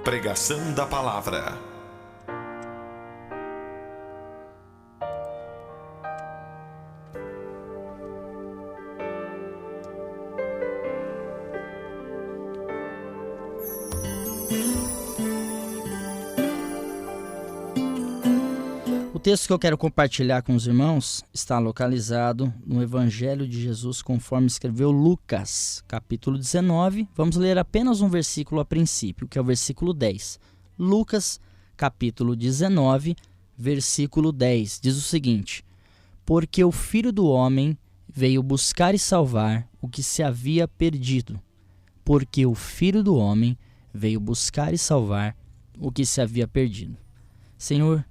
Pregação da Palavra. O texto que eu quero compartilhar com os irmãos está localizado no Evangelho de Jesus conforme escreveu Lucas, capítulo 19. Vamos ler apenas um versículo a princípio, que é o versículo 10. Lucas, capítulo 19, versículo 10, diz o seguinte: Porque o Filho do Homem veio buscar e salvar o que se havia perdido. Porque o Filho do Homem veio buscar e salvar o que se havia perdido. Senhor,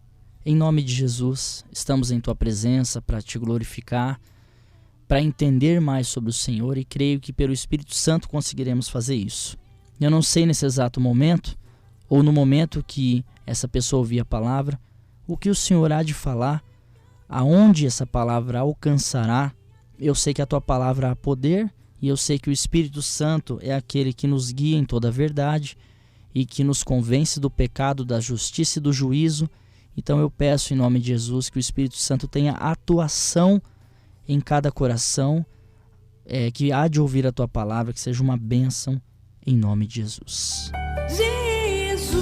em nome de Jesus, estamos em Tua presença para Te glorificar, para entender mais sobre o Senhor, e creio que pelo Espírito Santo conseguiremos fazer isso. Eu não sei nesse exato momento, ou no momento que essa pessoa ouvir a palavra, o que o Senhor há de falar, aonde essa palavra alcançará. Eu sei que a Tua palavra há poder, e eu sei que o Espírito Santo é aquele que nos guia em toda a verdade e que nos convence do pecado, da justiça e do juízo. Então eu peço em nome de Jesus que o Espírito Santo tenha atuação em cada coração, que há de ouvir a Tua palavra, que seja uma bênção em nome de Jesus. Jesus,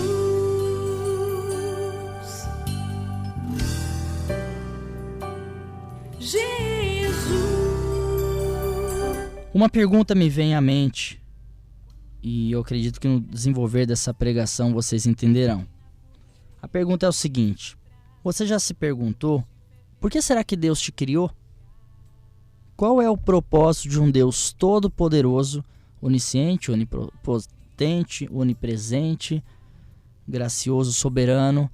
Jesus. Uma pergunta me vem à mente e eu acredito que no desenvolver dessa pregação vocês entenderão. A pergunta é o seguinte: você já se perguntou por que será que Deus te criou? Qual é o propósito de um Deus todo-poderoso, onisciente, onipotente, onipresente, gracioso, soberano,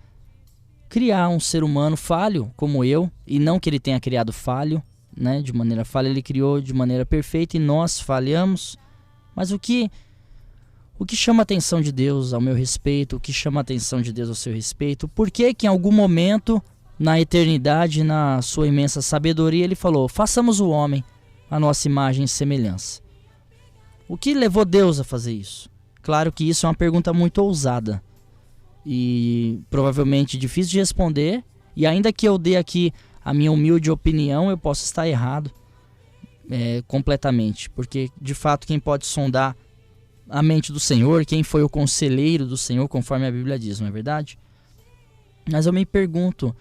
criar um ser humano falho como eu, e não que ele tenha criado falho, de maneira falha, ele criou de maneira perfeita e nós falhamos. Mas o que chama a atenção de Deus ao meu respeito, o que chama a atenção de Deus ao seu respeito? Por que em algum momento, na eternidade, na sua imensa sabedoria, Ele falou: façamos o homem a nossa imagem e semelhança? O que levou Deus a fazer isso? Claro que isso é uma pergunta muito ousada e provavelmente difícil de responder, e ainda que eu dê aqui a minha humilde opinião, eu posso estar errado completamente, porque de fato quem pode sondar a mente do Senhor, quem foi o conselheiro do Senhor, conforme a Bíblia diz, não é verdade? Mas eu me pergunto,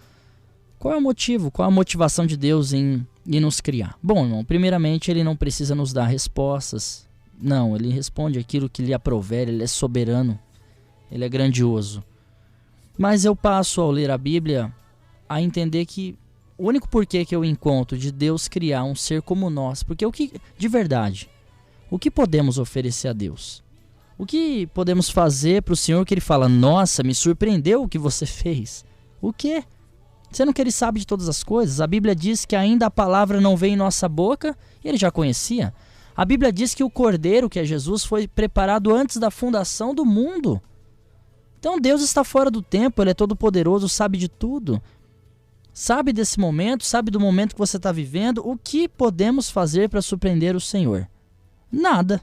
qual é o motivo, qual a motivação de Deus em nos criar? Bom, irmão, primeiramente Ele não precisa nos dar respostas. Não, Ele responde aquilo que lhe aprouver, Ele é soberano, Ele é grandioso. Mas eu passo, ao ler a Bíblia, a entender que o único porquê que eu encontro de Deus criar um ser como nós, porque de verdade, o que podemos oferecer a Deus? O que podemos fazer para o Senhor que Ele fala: nossa, me surpreendeu o que você fez? O quê? Sendo que Ele sabe de todas as coisas. A Bíblia diz que ainda a palavra não veio em nossa boca e Ele já conhecia. A Bíblia diz que o Cordeiro, que é Jesus, foi preparado antes da fundação do mundo. Então Deus está fora do tempo, Ele é todo poderoso, sabe de tudo. Sabe desse momento, sabe do momento que você está vivendo. O que podemos fazer para surpreender o Senhor? Nada.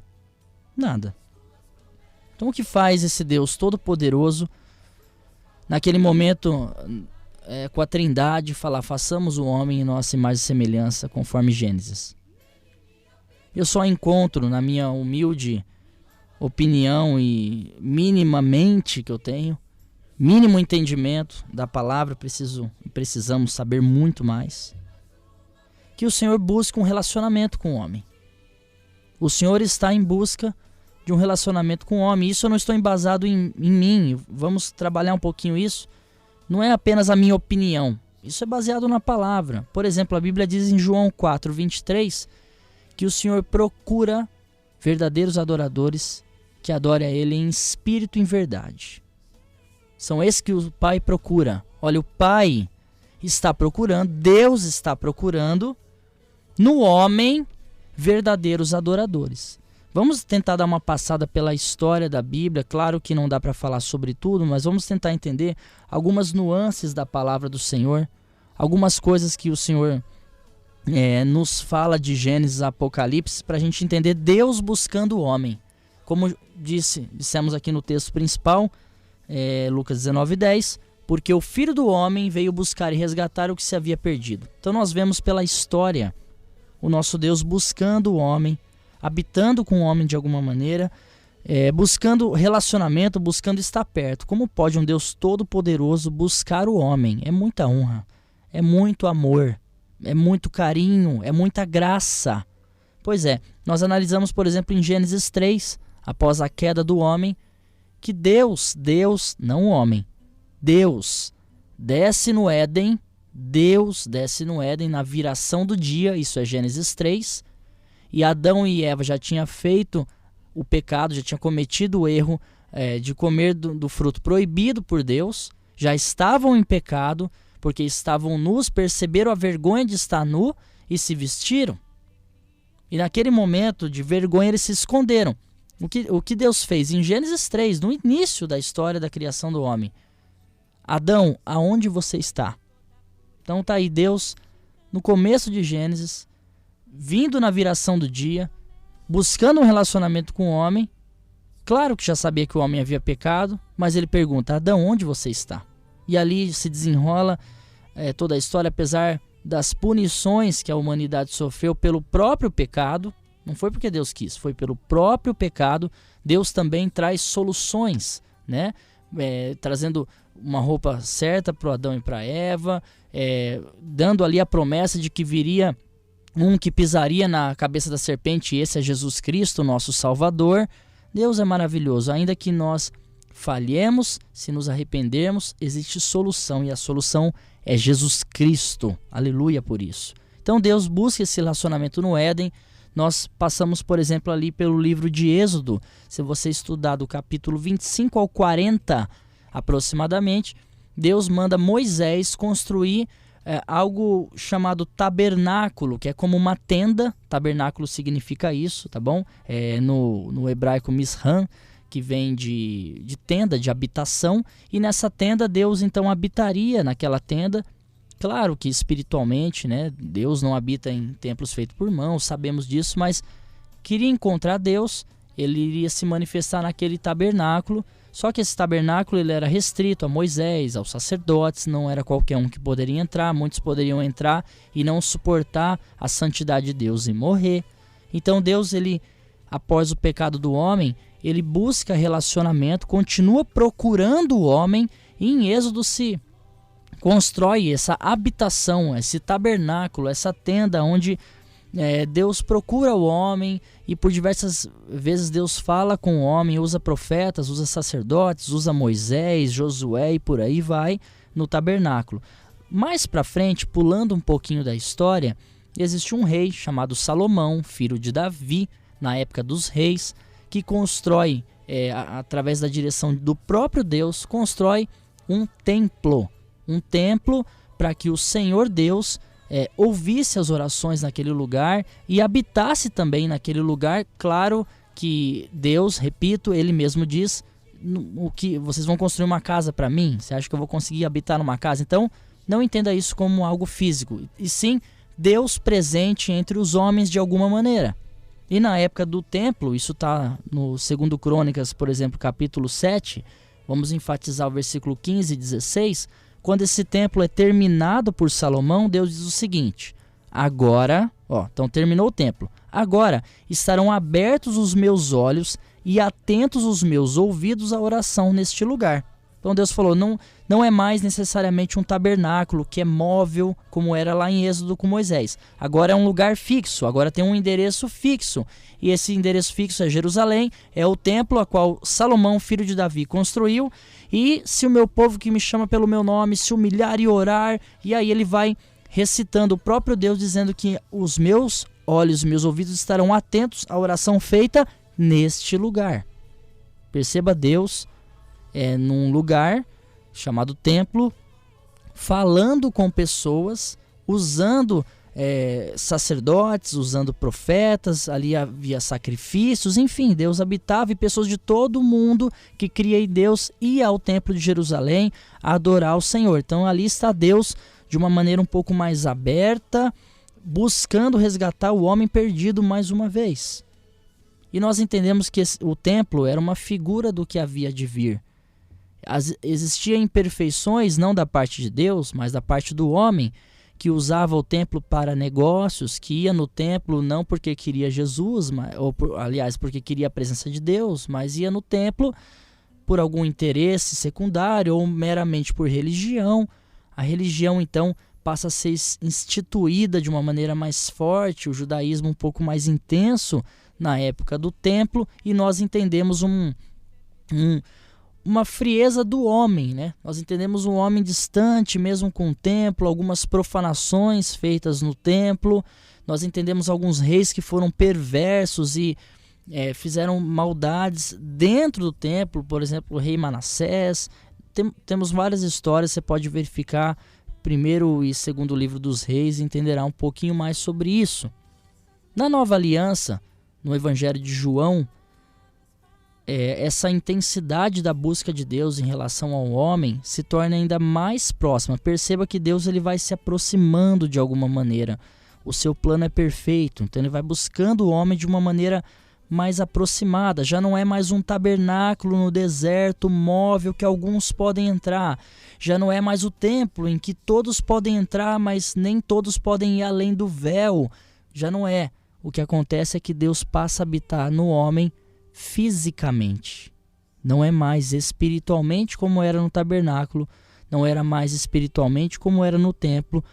Então o que faz esse Deus todo-poderoso naquele momento com a Trindade falar: façamos o homem em nossa imagem e semelhança, conforme Gênesis? Eu só encontro, na minha humilde opinião e minimamente que eu tenho, mínimo entendimento da palavra, precisamos saber muito mais, que o Senhor busca um relacionamento com o homem. O Senhor está em busca de um relacionamento com o homem. Isso eu não estou embasado em mim. Vamos trabalhar um pouquinho isso. Não é apenas a minha opinião. Isso é baseado na palavra. Por exemplo, a Bíblia diz em João 4:23 que o Senhor procura verdadeiros adoradores que adorem a Ele em espírito e em verdade. São esses que o Pai procura. Olha, o Pai está procurando, Deus está procurando no homem verdadeiros adoradores. Vamos tentar dar uma passada pela história da Bíblia. Claro que não dá para falar sobre tudo, mas vamos tentar entender algumas nuances da palavra do Senhor, algumas coisas que o Senhor nos fala de Gênesis a Apocalipse, para a gente entender Deus buscando o homem. Como dissemos aqui no texto principal, Lucas 19:10, porque o Filho do Homem veio buscar e resgatar o que se havia perdido. Então nós vemos pela história o nosso Deus buscando o homem, habitando com o homem de alguma maneira, buscando relacionamento, buscando estar perto. Como pode um Deus todo-poderoso buscar o homem? É muita honra, é muito amor, é muito carinho, é muita graça. Pois é, nós analisamos, por exemplo, em Gênesis 3, após a queda do homem, que Deus, não o homem, Deus desce no Éden, na viração do dia, isso é Gênesis 3, e Adão e Eva já tinham feito o pecado, já tinham cometido o erro de comer do fruto proibido por Deus, já estavam em pecado, porque estavam nus, perceberam a vergonha de estar nu e se vestiram. E naquele momento de vergonha eles se esconderam. O que Deus fez em Gênesis 3, no início da história da criação do homem? Adão, aonde você está? Então está aí Deus, no começo de Gênesis, vindo na viração do dia, buscando um relacionamento com o homem. Claro que já sabia que o homem havia pecado, mas ele pergunta, Adão, onde você está? E ali se desenrola toda a história, apesar das punições que a humanidade sofreu pelo próprio pecado. Não foi porque Deus quis, foi pelo próprio pecado. Deus também traz soluções, né? Trazendo uma roupa certa para o Adão e para Eva, dando ali a promessa de que viria um que pisaria na cabeça da serpente, e esse é Jesus Cristo, nosso Salvador. Deus é maravilhoso, ainda que nós falhemos, se nos arrependermos, existe solução, e a solução é Jesus Cristo. Aleluia por isso. Então Deus busca esse relacionamento no Éden. Nós passamos, por exemplo, ali pelo livro de Êxodo. Se você estudar do capítulo 25 ao 40, aproximadamente, Deus manda Moisés construir algo chamado tabernáculo, que é como uma tenda. Tabernáculo significa isso, tá bom? No hebraico mishran, que vem de tenda, de habitação. E nessa tenda Deus então habitaria naquela tenda. Claro que espiritualmente, né, Deus não habita em templos feitos por mãos, sabemos disso, mas queria encontrar Deus, ele iria se manifestar naquele tabernáculo. Só que esse tabernáculo ele era restrito a Moisés, aos sacerdotes, não era qualquer um que poderia entrar, muitos poderiam entrar e não suportar a santidade de Deus e morrer. Então Deus, ele, após o pecado do homem, ele busca relacionamento, continua procurando o homem, e em Êxodo se constrói essa habitação, esse tabernáculo, essa tenda onde Deus procura o homem, e por diversas vezes Deus fala com o homem, usa profetas, usa sacerdotes, usa Moisés, Josué e por aí vai no tabernáculo. Mais para frente, pulando um pouquinho da história, existe um rei chamado Salomão, filho de Davi, na época dos reis, que constrói, através da direção do próprio Deus, constrói um templo para que o Senhor Deus ouvisse as orações naquele lugar e habitasse também naquele lugar. Claro que Deus, repito, ele mesmo diz, o que vocês vão construir uma casa para mim? Você acha que eu vou conseguir habitar numa casa? Então não entenda isso como algo físico, e sim Deus presente entre os homens de alguma maneira. E na época do templo, isso está no 2 Crônicas, por exemplo, capítulo 7, vamos enfatizar o versículo 15 e 16, quando esse templo é terminado por Salomão, Deus diz o seguinte, agora, então terminou o templo, agora estarão abertos os meus olhos e atentos os meus ouvidos à oração neste lugar. Então Deus falou, não é mais necessariamente um tabernáculo que é móvel, como era lá em Êxodo com Moisés. Agora é um lugar fixo, agora tem um endereço fixo. E esse endereço fixo é Jerusalém, é o templo a qual Salomão, filho de Davi, construiu. E se o meu povo que me chama pelo meu nome se humilhar e orar, e aí ele vai recitando o próprio Deus, dizendo que os meus olhos, meus ouvidos estarão atentos à oração feita neste lugar. Perceba Deus num lugar chamado templo, falando com pessoas, usando sacerdotes, usando profetas, ali havia sacrifícios, enfim, Deus habitava, e pessoas de todo o mundo que cria em Deus ia ao templo de Jerusalém a adorar o Senhor. Então ali está Deus de uma maneira um pouco mais aberta, buscando resgatar o homem perdido mais uma vez. E nós entendemos que o templo era uma figura do que havia de vir. Existiam imperfeições não da parte de Deus, mas da parte do homem, que usava o templo para negócios, que ia no templo não porque queria Jesus, aliás, porque queria a presença de Deus, mas ia no templo por algum interesse secundário ou meramente por religião. A religião, então, passa a ser instituída de uma maneira mais forte, o judaísmo um pouco mais intenso na época do templo, e nós entendemos uma frieza do homem, né? Nós entendemos um homem distante, mesmo com o templo, algumas profanações feitas no templo. Nós entendemos alguns reis que foram perversos e fizeram maldades dentro do templo, por exemplo, o rei Manassés. Temos várias histórias, você pode verificar primeiro e segundo livro dos reis e entenderá um pouquinho mais sobre isso. Na Nova Aliança, no Evangelho de João, essa intensidade da busca de Deus em relação ao homem se torna ainda mais próxima. Perceba que Deus ele vai se aproximando de alguma maneira. O seu plano é perfeito, então ele vai buscando o homem de uma maneira mais aproximada. Já não é mais um tabernáculo no deserto móvel que alguns podem entrar. Já não é mais o templo em que todos podem entrar, mas nem todos podem ir além do véu. Já não é. O que acontece é que Deus passa a habitar no homem fisicamente. Não é mais espiritualmente como era no tabernáculo, não era mais espiritualmente como era no templo.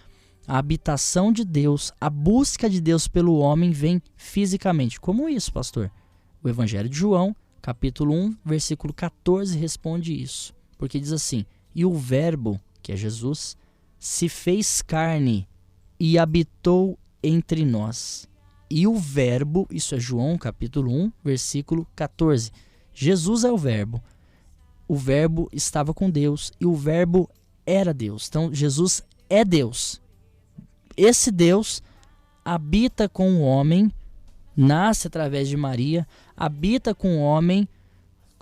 A habitação de Deus, a busca de Deus pelo homem vem fisicamente. Como isso, pastor? O Evangelho de João, capítulo 1, versículo 14, responde isso. Porque diz assim: e o Verbo, que é Jesus, se fez carne e habitou entre nós. E o Verbo, isso é João capítulo 1, versículo 14. Jesus é o Verbo. O Verbo estava com Deus e o Verbo era Deus. Então Jesus é Deus. Esse Deus habita com o homem, nasce através de Maria, habita com o homem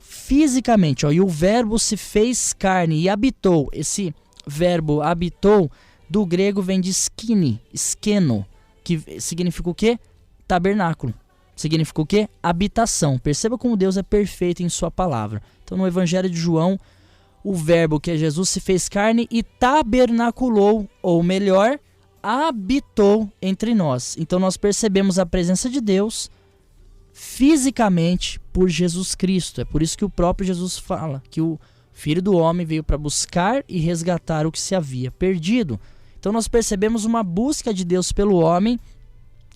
fisicamente. E o Verbo se fez carne e habitou. Esse verbo habitou do grego vem de skeno, que significa o quê? Tabernáculo. Significa o quê? Habitação. Perceba como Deus é perfeito em sua palavra. Então no Evangelho de João, o Verbo, que é Jesus, se fez carne e tabernaculou, ou melhor, habitou entre nós. Então nós percebemos a presença de Deus fisicamente por Jesus Cristo. É por isso que o próprio Jesus fala que o Filho do Homem veio para buscar e resgatar o que se havia perdido. Então nós percebemos uma busca de Deus pelo homem,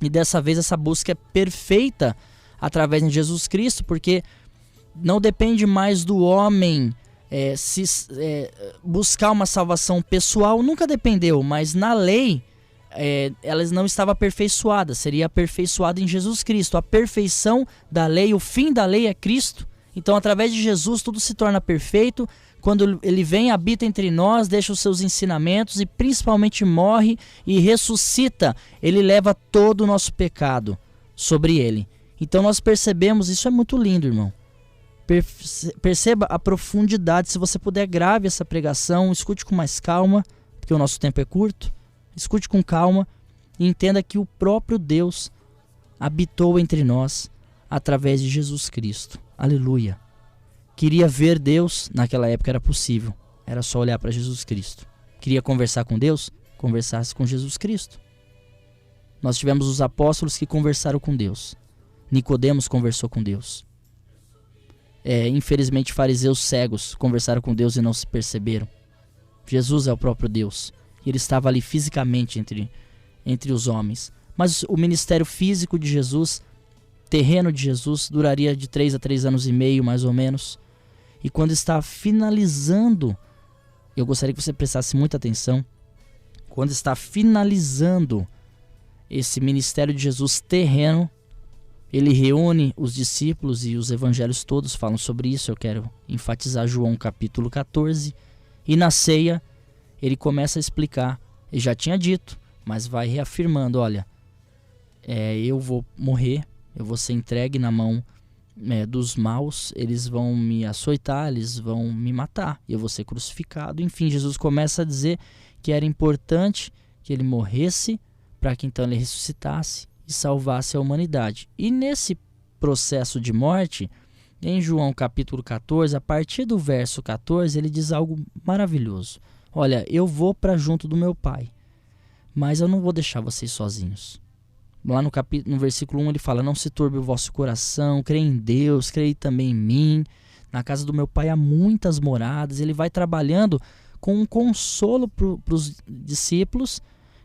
e dessa vez essa busca é perfeita através de Jesus Cristo, porque não depende mais do homem buscar uma salvação pessoal. Nunca dependeu, mas na lei ela não estava aperfeiçoada, seria aperfeiçoada em Jesus Cristo. A perfeição da lei, o fim da lei é Cristo. Então através de Jesus tudo se torna perfeito. Quando ele vem, habita entre nós, deixa os seus ensinamentos e principalmente morre e ressuscita, ele leva todo o nosso pecado sobre ele. Então nós percebemos, isso é muito lindo, irmão. Perceba a profundidade. Se você puder, grave essa pregação, escute com mais calma, porque o nosso tempo é curto. Escute com calma e entenda que o próprio Deus habitou entre nós através de Jesus Cristo. Aleluia. Queria ver Deus, naquela época era possível. Era só olhar para Jesus Cristo. Queria conversar com Deus? Conversasse com Jesus Cristo. Nós tivemos os apóstolos que conversaram com Deus. Nicodemos conversou com Deus. Infelizmente, fariseus cegos conversaram com Deus e não se perceberam. Jesus é o próprio Deus. E ele estava ali fisicamente entre os homens. Mas o ministério físico de Jesus, terreno de Jesus, duraria de 3 a 3 anos e meio, mais ou menos. E quando está finalizando, eu gostaria que você prestasse muita atenção, quando está finalizando esse ministério de Jesus terreno, ele reúne os discípulos e os evangelhos todos falam sobre isso. Eu quero enfatizar João capítulo 14. E na ceia, ele começa a explicar. Ele já tinha dito, mas vai reafirmando, olha, eu vou morrer, eu vou ser entregue na mão dos maus, eles vão me açoitar, eles vão me matar, eu vou ser crucificado. Enfim, Jesus começa a dizer que era importante que ele morresse para que então ele ressuscitasse e salvasse a humanidade. E nesse processo de morte, Em João capítulo 14, a partir do verso 14, ele diz algo maravilhoso. Olha, eu vou para junto do meu Pai, mas eu não vou deixar vocês sozinhos. Lá no versículo 1 ele fala, não se turbe o vosso coração, creia em Deus, creia também em mim. Na casa do meu Pai há muitas moradas. Ele vai trabalhando com um consolo para os discípulos,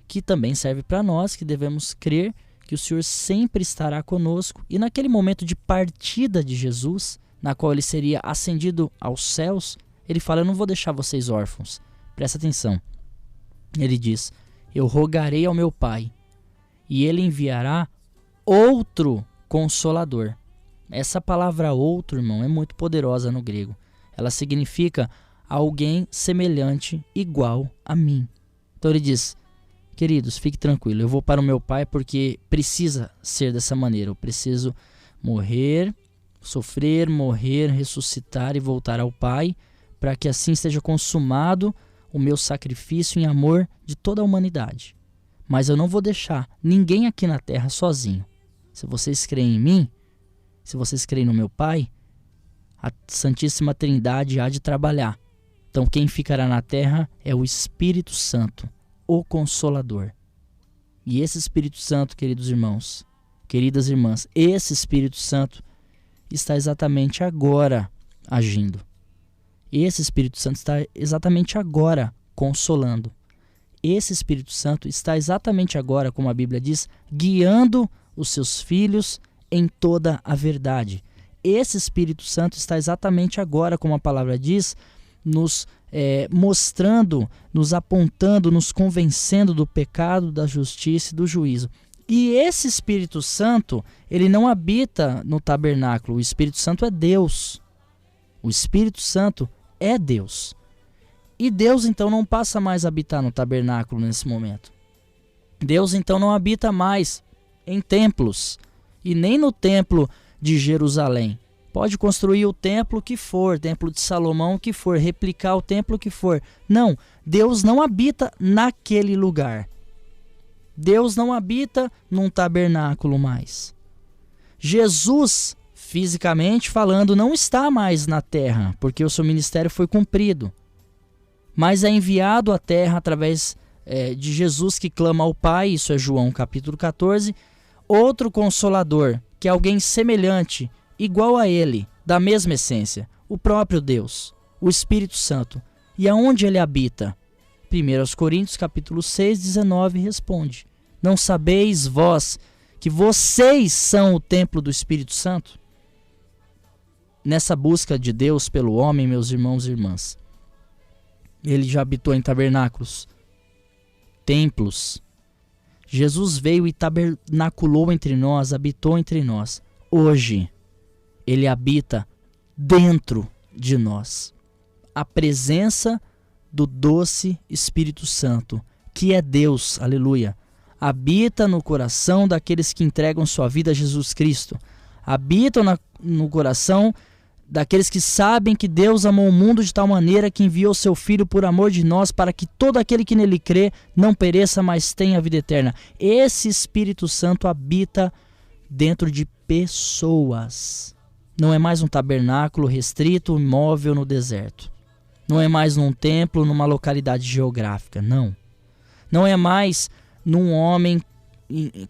que também serve para nós, que devemos crer que o Senhor sempre estará conosco. E naquele momento de partida de Jesus, na qual ele seria ascendido aos céus, ele fala, eu não vou deixar vocês órfãos. Presta atenção. Ele diz, eu rogarei ao meu Pai, e ele enviará outro Consolador. Essa palavra outro, irmão, é muito poderosa no grego. Ela significa alguém semelhante, igual a mim. Então ele diz, queridos, fique tranquilo, eu vou para o meu Pai porque precisa ser dessa maneira. Eu preciso morrer, sofrer, morrer, ressuscitar e voltar ao Pai, para que assim esteja consumado o meu sacrifício em amor de toda a humanidade. Mas eu não vou deixar ninguém aqui na terra sozinho. Se vocês creem em mim, se vocês creem no meu Pai, a Santíssima Trindade há de trabalhar. Então quem ficará na terra é o Espírito Santo, o Consolador. E esse Espírito Santo, queridos irmãos, queridas irmãs, esse Espírito Santo está exatamente agora agindo. Esse Espírito Santo está exatamente agora consolando. Esse Espírito Santo está exatamente agora, como a Bíblia diz, guiando os seus filhos em toda a verdade. Esse Espírito Santo está exatamente agora, como a palavra diz, nos mostrando, nos apontando, nos convencendo do pecado, da justiça e do juízo. E esse Espírito Santo, ele não habita no tabernáculo. O Espírito Santo é Deus. O Espírito Santo é Deus. E Deus então não passa mais a habitar no tabernáculo nesse momento. Deus então não habita mais em templos e nem no templo de Jerusalém. Pode construir o templo que for, templo de Salomão que for, replicar o templo que for. Não, Deus não habita naquele lugar. Deus não habita num tabernáculo mais. Jesus, fisicamente falando, não está mais na terra, porque o seu ministério foi cumprido. Mas é enviado à terra através de Jesus que clama ao Pai, isso é João capítulo 14, outro Consolador, que é alguém semelhante, igual a ele, da mesma essência, o próprio Deus, o Espírito Santo. E aonde ele habita? 1 Coríntios capítulo 6, 19 responde, não sabeis vós que vocês são o templo do Espírito Santo? Nessa busca de Deus pelo homem, meus irmãos e irmãs, ele já habitou em tabernáculos, templos. Jesus veio e tabernaculou entre nós, habitou entre nós. Hoje, ele habita dentro de nós. A presença do doce Espírito Santo, que é Deus, aleluia, habita no coração daqueles que entregam sua vida a Jesus Cristo. Habita no coração daqueles que sabem que Deus amou o mundo de tal maneira que enviou seu Filho por amor de nós, para que todo aquele que nele crê não pereça, mas tenha a vida eterna. Esse Espírito Santo habita dentro de pessoas. Não é mais um tabernáculo restrito, imóvel no deserto. Não é mais num templo, numa localidade geográfica, não. Não é mais num homem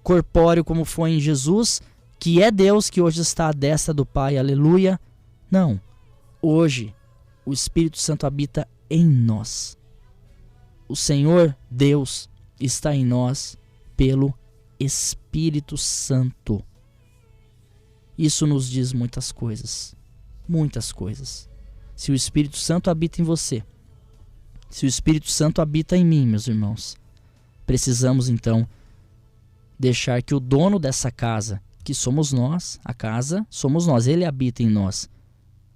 corpóreo como foi em Jesus, que é Deus, que hoje está à destra do Pai, aleluia. Não, hoje o Espírito Santo habita em nós. O Senhor Deus está em nós pelo Espírito Santo. Isso nos diz muitas coisas, muitas coisas. Se o Espírito Santo habita em você, se o Espírito Santo habita em mim, meus irmãos, precisamos então deixar que o dono dessa casa, que somos nós, a casa somos nós, ele habita em nós,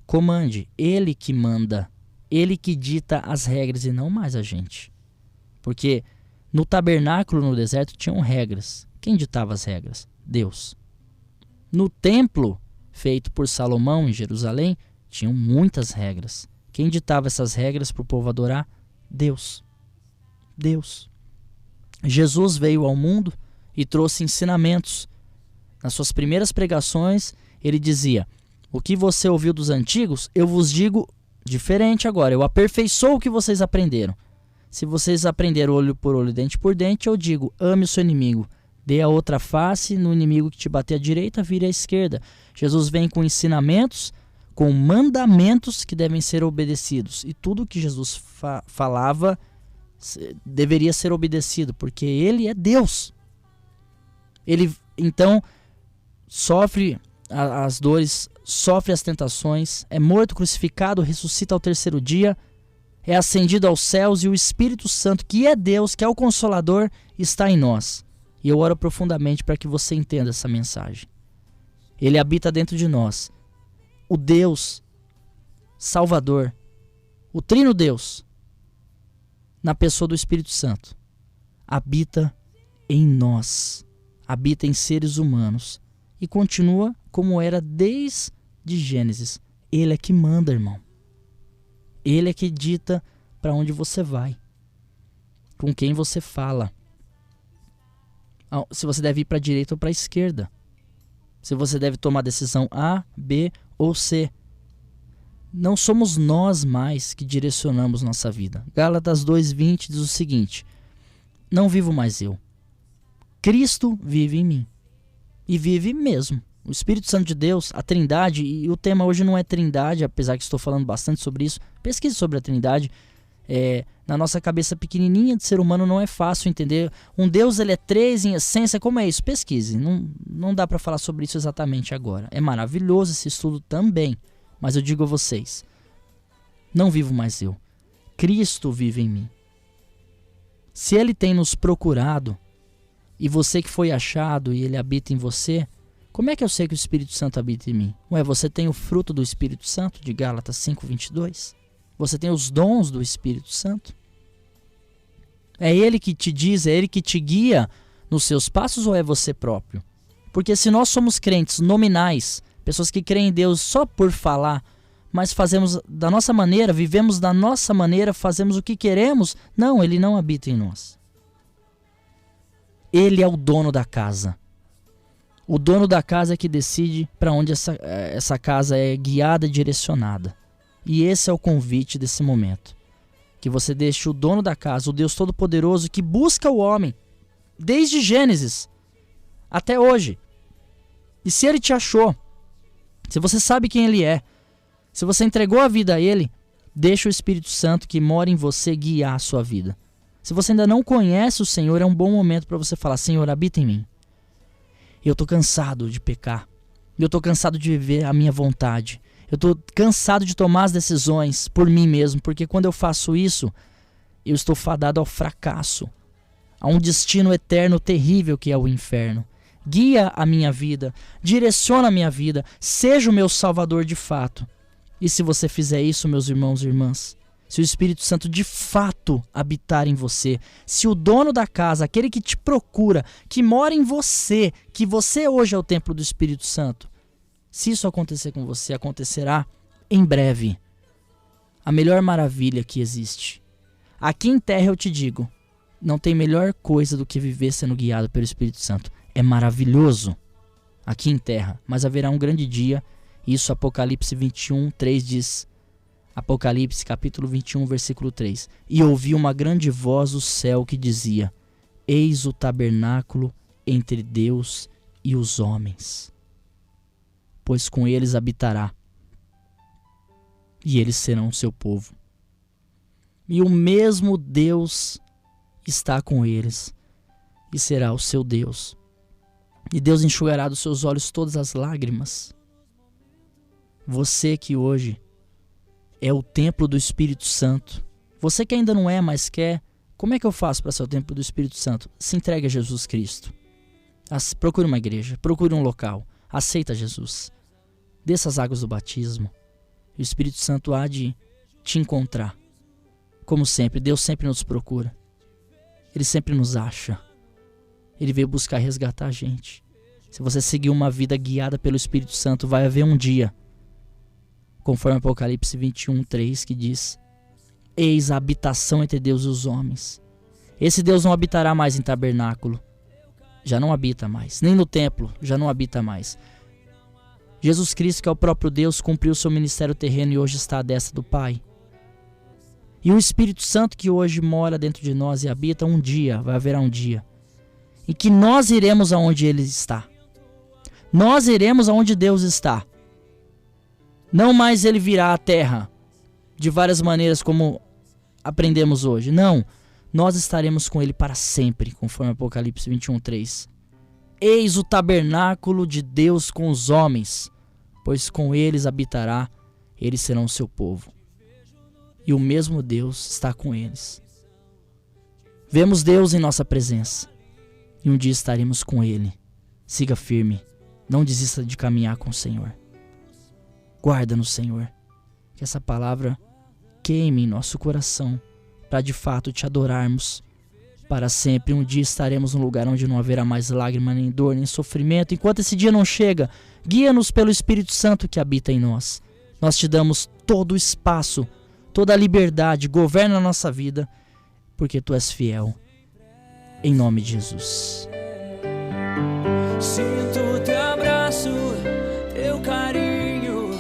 comande, ele que manda, ele que dita as regras e não mais a gente. Porque no tabernáculo no deserto tinham regras. Quem ditava as regras? Deus. No templo feito por Salomão em Jerusalém, tinham muitas regras. Quem ditava essas regras para o povo adorar? Deus. Deus. Jesus veio ao mundo e trouxe ensinamentos. Nas suas primeiras pregações, ele dizia: O que você ouviu dos antigos, eu vos digo diferente agora. Eu aperfeiçoo o que vocês aprenderam. Se vocês aprenderam olho por olho, dente por dente, eu digo, ame o seu inimigo. Dê a outra face, no inimigo que te bater à direita, vire à esquerda. Jesus vem com ensinamentos, com mandamentos que devem ser obedecidos. E tudo que Jesus falava deveria ser obedecido, porque ele é Deus. Ele, então, sofre as dores, sofre as tentações, é morto, crucificado, ressuscita ao terceiro dia, é ascendido aos céus, e o Espírito Santo, que é Deus, que é o Consolador, está em nós. E eu oro profundamente para que você entenda essa mensagem. Ele habita dentro de nós. O Deus Salvador, o Trino Deus, na pessoa do Espírito Santo, habita em nós, habita em seres humanos e continua como era desde Gênesis. Ele é que manda, irmão. Ele é que dita para onde você vai, com quem você fala, se você deve ir para a direita ou para a esquerda, se você deve tomar decisão A, B ou C. Não somos nós mais que direcionamos nossa vida. Gálatas 2:20 diz o seguinte: não vivo mais eu, Cristo vive em mim. E vive mesmo. O Espírito Santo de Deus, a Trindade, e o tema hoje não é Trindade, apesar que estou falando bastante sobre isso. Pesquise sobre a Trindade. Na nossa cabeça pequenininha de ser humano não é fácil entender. Um Deus, ele é três em essência. Como é isso? Pesquise. Não dá para falar sobre isso exatamente agora. É maravilhoso esse estudo também. Mas eu digo a vocês, não vivo mais eu, Cristo vive em mim. Se Ele tem nos procurado, e você que foi achado e Ele habita em você, como é que eu sei que o Espírito Santo habita em mim? Você tem o fruto do Espírito Santo, de Gálatas 5:22? Você tem os dons do Espírito Santo? É Ele que te diz, é Ele que te guia nos seus passos, ou é você próprio? Porque se nós somos crentes nominais, pessoas que creem em Deus só por falar, mas fazemos da nossa maneira, vivemos da nossa maneira, fazemos o que queremos, não, Ele não habita em nós. Ele é o dono da casa. O dono da casa é que decide para onde essa casa é guiada e direcionada. E esse é o convite desse momento. Que você deixe o dono da casa, o Deus Todo-Poderoso, que busca o homem, desde Gênesis até hoje. E se Ele te achou, se você sabe quem Ele é, se você entregou a vida a Ele, deixa o Espírito Santo que mora em você guiar a sua vida. Se você ainda não conhece o Senhor, é um bom momento para você falar: Senhor, habita em mim. Eu estou cansado de pecar. Eu estou cansado de viver a minha vontade. Eu estou cansado de tomar as decisões por mim mesmo, porque quando eu faço isso, eu estou fadado ao fracasso, a um destino eterno terrível que é o inferno. Guia a minha vida, direciona a minha vida, seja o meu Salvador de fato. E se você fizer isso, meus irmãos e irmãs, se o Espírito Santo de fato habitar em você, se o dono da casa, aquele que te procura, que mora em você, que você hoje é o templo do Espírito Santo, se isso acontecer com você, acontecerá em breve. A melhor maravilha que existe. Aqui em terra eu te digo, não tem melhor coisa do que viver sendo guiado pelo Espírito Santo. É maravilhoso aqui em terra, mas haverá um grande dia. Isso Apocalipse 21:3 diz. Apocalipse capítulo 21, versículo 3. E ouvi uma grande voz do céu que dizia: eis o tabernáculo entre Deus e os homens, pois com eles habitará, e eles serão o seu povo. E o mesmo Deus está com eles, e será o seu Deus. E Deus enxugará dos seus olhos todas as lágrimas. Você que hoje é o templo do Espírito Santo, você que ainda não é, mas quer, como é que eu faço para ser o templo do Espírito Santo? Se entregue a Jesus Cristo. Procure uma igreja, procure um local, aceita Jesus. Desça as águas do batismo. E o Espírito Santo há de te encontrar. Como sempre, Deus sempre nos procura. Ele sempre nos acha. Ele veio buscar resgatar a gente. Se você seguir uma vida guiada pelo Espírito Santo, vai haver um dia, conforme Apocalipse 21:3, que diz: eis a habitação entre Deus e os homens. Esse Deus não habitará mais em tabernáculo. Já não habita mais. Nem no templo, já não habita mais. Jesus Cristo, que é o próprio Deus, cumpriu seu ministério terreno e hoje está à destra do Pai. E o Espírito Santo que hoje mora dentro de nós e habita, vai haverá um dia em que nós iremos aonde Ele está. Nós iremos aonde Deus está. Não mais Ele virá à terra de várias maneiras como aprendemos hoje. Não, nós estaremos com Ele para sempre, conforme Apocalipse 21:3. Eis o tabernáculo de Deus com os homens, pois com eles habitará, eles serão o seu povo. E o mesmo Deus está com eles. Vemos Deus em nossa presença. E um dia estaremos com Ele. Siga firme. Não desista de caminhar com o Senhor. Guarda-nos, Senhor. Que essa palavra queime em nosso coração, para de fato te adorarmos para sempre. Um dia estaremos num lugar onde não haverá mais lágrima, nem dor, nem sofrimento. Enquanto esse dia não chega, guia-nos pelo Espírito Santo que habita em nós. Nós te damos todo o espaço, toda a liberdade, governa a nossa vida, porque Tu és fiel. Em nome de Jesus. Sinto teu abraço, teu carinho,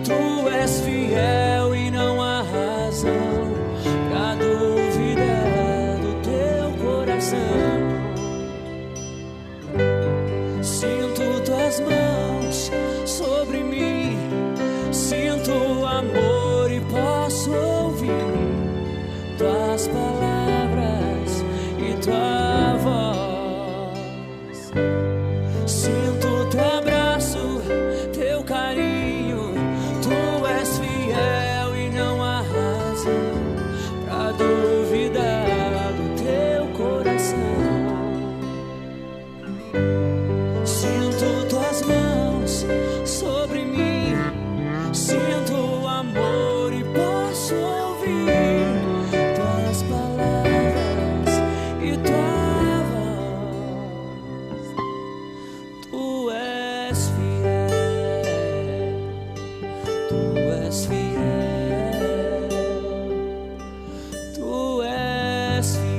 Tu és fiel e não há razão pra duvidar do teu coração. Sinto tuas mãos sobre mim, sinto o amor e posso ouvir tuas palavras e tua voz. Sinto teu abraço, teu carinho, Tu és fiel e não há razão pra duvidar do teu coração. Sinto tuas mãos sobre mim, sinto o amor e posso ouvir tuas palavras e tua voz. Tu és fiel, Tu és fiel, Tu és fiel.